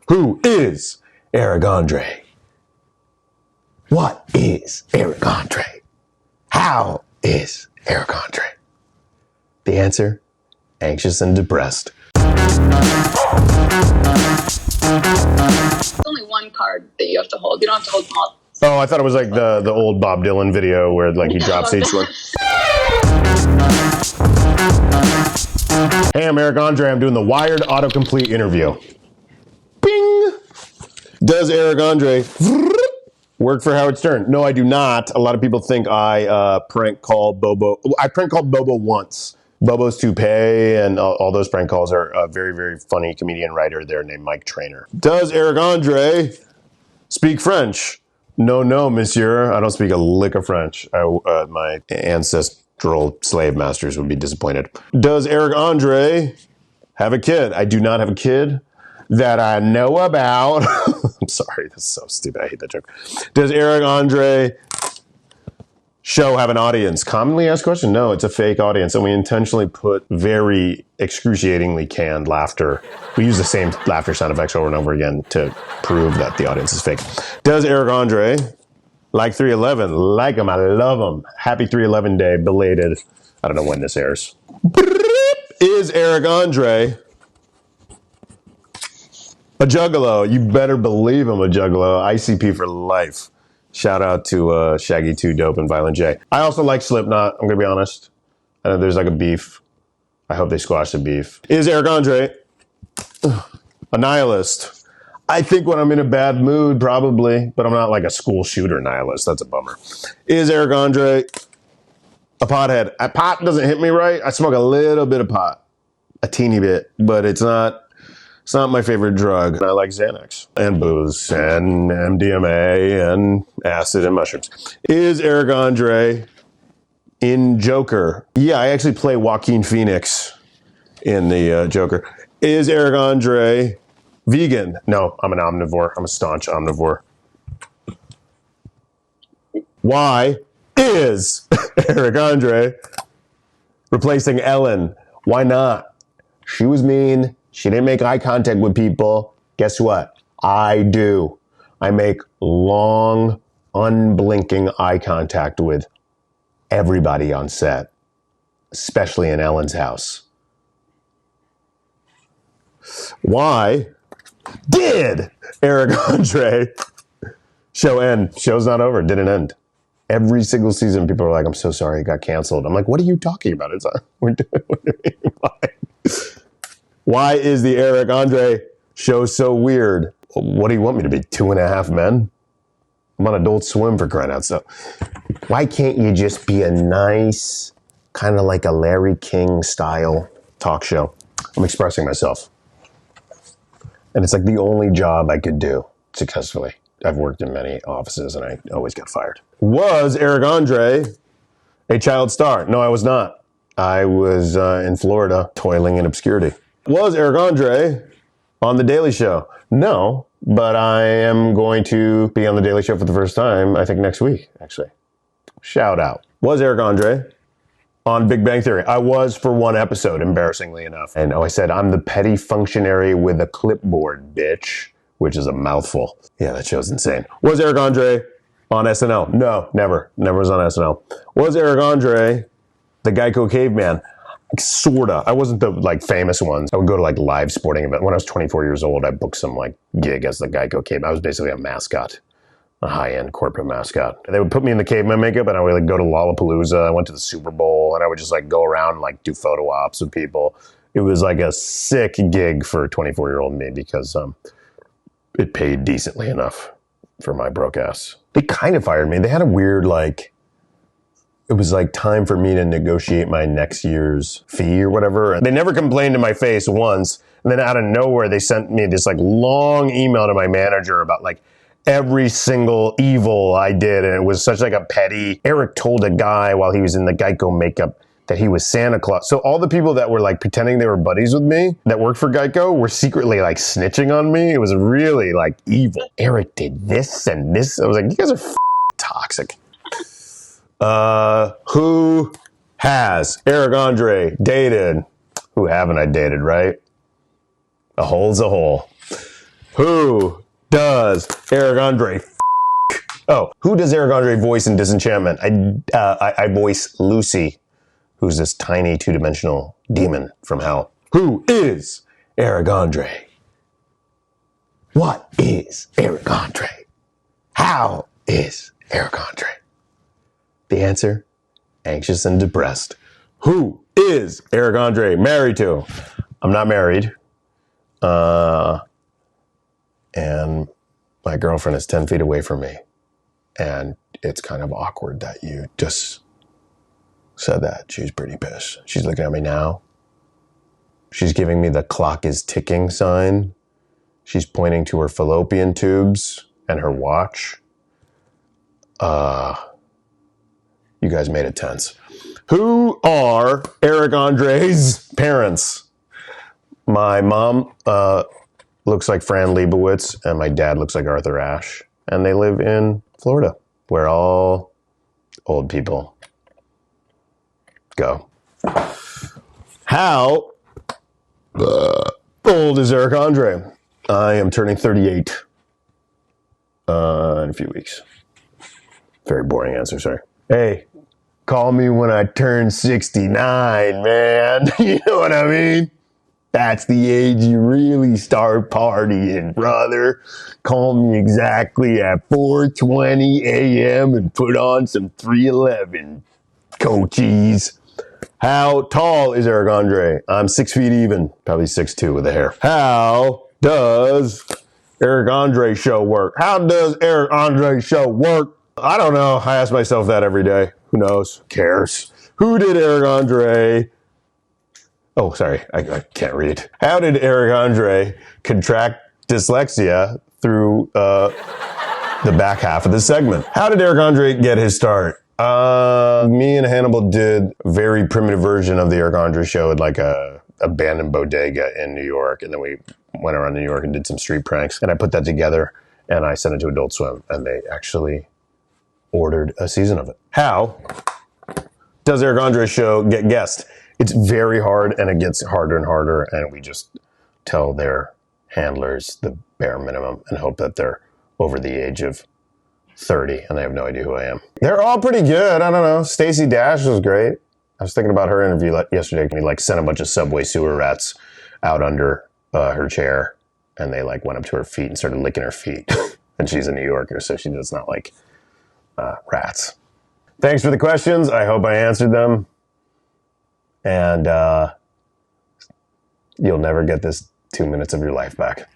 Who is Eric Andre? What is Eric Andre? How is Eric Andre? The answer, anxious and depressed. There's only one card that you have to hold. You don't have to hold them all. Oh, I thought it was like the old Bob Dylan video where like he drops each one. Hey, I'm Eric Andre. I'm doing the Wired autocomplete interview. Bing! Does Eric Andre work for Howard Stern? No, I do not. A lot of people think I prank called Bobo. I prank called Bobo once. Bobo's Toupee and all those prank calls are a very, very funny comedian writer there named Mike Trainer. Does Eric Andre speak French? No, monsieur. I don't speak a lick of French. My ancestral slave masters would be disappointed. Does Eric Andre have a kid? I do not have a kid that I know about. I'm sorry, that's so stupid. I hate that joke. Does Eric Andre show have an audience? Commonly asked question. No, it's a fake audience, and we intentionally put very excruciatingly canned laughter. We use the same laughter sound effects over and over again to prove that the audience is fake. Does Eric Andre like 311? Like him, I love him. Happy 311 day, belated. I don't know when this airs. Is Eric Andre a juggalo? You better believe I'm a juggalo. ICP for life. Shout out to Shaggy 2 Dope and Violent J. I also like Slipknot, I'm going to be honest. I know there's like a beef. I hope they squash the beef. Is Eric Andre a nihilist? I think when I'm in a bad mood, probably, but I'm not like a school shooter nihilist. That's a bummer. Is Eric Andre a pothead? Pot doesn't hit me right. I smoke a little bit of pot, a teeny bit, but it's not my favorite drug. I like Xanax and booze and MDMA and acid and mushrooms. Is Eric Andre in Joker? Yeah, I actually play Joaquin Phoenix in the Joker. Is Eric Andre vegan? No, I'm an omnivore. I'm a staunch omnivore. Why is Eric Andre replacing Ellen? Why not? She was mean. She didn't make eye contact with people. Guess what? I do. I make long, unblinking eye contact with everybody on set, especially in Ellen's house. Why did Eric Andre show end? Show's not over. Didn't end. Every single season, people are like, I'm so sorry it got canceled. I'm like, what are you talking about? It's we're doing fine. Why is the Eric Andre show so weird? What do you want me to be, 2.5 Men? I'm on Adult Swim for crying out loud. Why can't you just be a nice, kind of like a Larry King style talk show? I'm expressing myself. And it's like the only job I could do successfully. I've worked in many offices and I always got fired. Was Eric Andre a child star? No, I was not. I was in Florida toiling in obscurity. Was Eric Andre on The Daily Show? No, but I am going to be on The Daily Show for the first time, I think next week, actually. Shout out. Was Eric Andre on Big Bang Theory? I was for one episode, embarrassingly enough. And I said, I'm the petty functionary with a clipboard, bitch, which is a mouthful. Yeah, that show's insane. Was Eric Andre on SNL? No, never. Never was on SNL. Was Eric Andre the Geico caveman? Sorta. I wasn't the like famous ones. I would go to like live sporting event. When I was 24 years old, I booked some like gig as the Geico caveman. I was basically a mascot, a high-end corporate mascot. They would put me in the caveman makeup and I would like go to Lollapalooza. I went to the Super Bowl and I would just like go around and like do photo ops with people. It was like a sick gig for a 24-year-old me because it paid decently enough for my broke ass. They kind of fired me. They had a weird like, it was like time for me to negotiate my next year's fee or whatever. And they never complained to my face once. And then out of nowhere, they sent me this like long email to my manager about like every single evil I did. And it was such like a petty, Eric told a guy while he was in the Geico makeup that he was Santa Claus. So all the people that were like pretending they were buddies with me that worked for Geico were secretly like snitching on me. It was really like evil. Eric did this and this. I was like, you guys are toxic. Who has Eric Andre dated? Who haven't I dated, right? A hole's a hole. Who does Eric Andre? Oh, who does Eric Andre voice in Disenchantment? I voice Lucy, who's this tiny two-dimensional demon from hell. Who is Eric Andre? What is Eric Andre? How is Eric Andre? The answer, anxious and depressed. Who is Eric Andre married to? I'm not married. And my girlfriend is 10 feet away from me. And it's kind of awkward that you just said that. She's pretty pissed. She's looking at me now. She's giving me the clock is ticking sign. She's pointing to her fallopian tubes and her watch. You guys made it tense. Who are Eric Andre's parents? My mom looks like Fran Lebowitz, and my dad looks like Arthur Ashe. And they live in Florida, where all old people go. How old is Eric Andre? I am turning 38 in a few weeks. Very boring answer, sorry. Hey, call me when I turn 69, man. You know what I mean? That's the age you really start partying, brother. Call me exactly at 4:20 a.m. and put on some 311 coaches. How tall is Eric Andre? I'm 6 feet even, probably 6'2" with the hair. How does Eric Andre show work? How does Eric Andre show work? I don't know. I ask myself that every day. Who knows? Who cares? Who did Eric Andre... Oh, sorry, I can't read. How did Eric Andre contract dyslexia through the back half of the segment? How did Eric Andre get his start? Me and Hannibal did a very primitive version of the Eric Andre show at like a abandoned bodega in New York. And then we went around New York and did some street pranks. And I put that together and I sent it to Adult Swim. And they actually ordered a season of it. How does Eric Andre's show get guests? It's very hard, and it gets harder and harder, and we just tell their handlers the bare minimum and hope that they're over the age of 30 and they have no idea who I am. They're all pretty good. I don't know. Stacey Dash was great. I was thinking about her interview yesterday. We sent a bunch of subway sewer rats out under her chair, and they went up to her feet and started licking her feet. And she's a New Yorker, so she does not like rats. Thanks for the questions. I hope I answered them. And you'll never get this 2 minutes of your life back.